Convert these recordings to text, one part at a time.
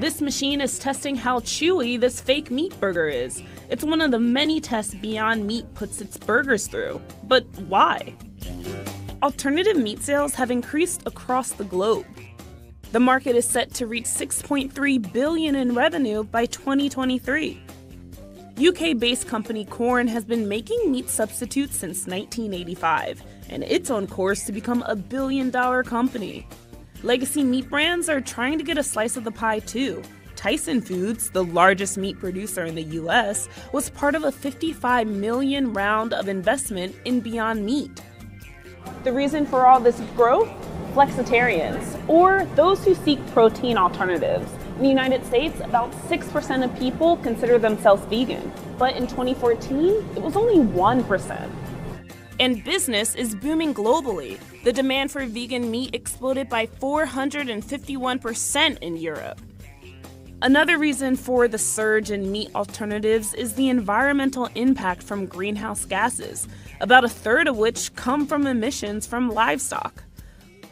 This machine is testing how chewy this fake meat burger is. It's one of the many tests Beyond Meat puts its burgers through. But why? Alternative meat sales have increased across the globe. The market is set to reach $6.3 billion in revenue by 2023. UK-based company Corn has been making meat substitutes since 1985, and it's on course to become a billion-dollar company. Legacy meat brands are trying to get a slice of the pie too. Tyson Foods, the largest meat producer in the US, was part of a $55 million round of investment in Beyond Meat. The reason for all this growth? Flexitarians, or those who seek protein alternatives. In the United States, about 6% of people consider themselves vegan, but in 2014, it was only 1%. And business is booming globally. The demand for vegan meat exploded by 451% in Europe. Another reason for the surge in meat alternatives is the environmental impact from greenhouse gases, about a third of which come from emissions from livestock.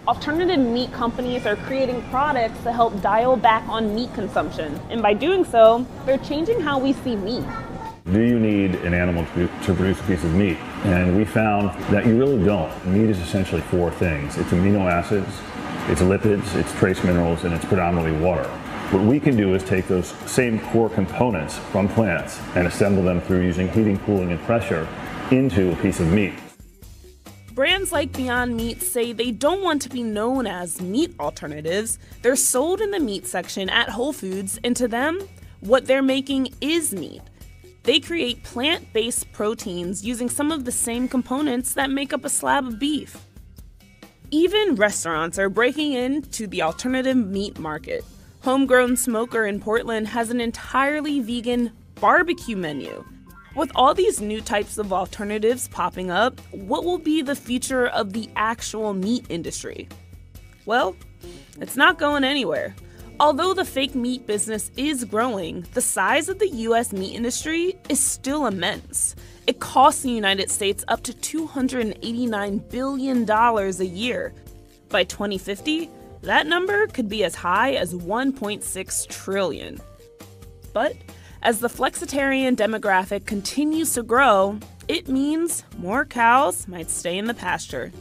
Alternative meat companies are creating products to help dial back on meat consumption, and by doing so, they're changing how we see meat. Do you need an animal to produce a piece of meat? And we found that you really don't. Meat is essentially four things. It's amino acids, it's lipids, it's trace minerals, and it's predominantly water. What we can do is take those same core components from plants and assemble them through using heating, cooling, and pressure into a piece of meat. Brands like Beyond Meat say they don't want to be known as meat alternatives. They're sold in the meat section at Whole Foods, and to them, what they're making is meat. They create plant-based proteins using some of the same components that make up a slab of beef. Even restaurants are breaking into the alternative meat market. Homegrown Smoker in Portland has an entirely vegan barbecue menu. With all these new types of alternatives popping up, what will be the future of the actual meat industry? Well, it's not going anywhere. Although the fake meat business is growing, the size of the US meat industry is still immense. It costs the United States up to $289 billion a year. By 2050, that number could be as high as $1.6 trillion. But as the flexitarian demographic continues to grow, it means more cows might stay in the pasture.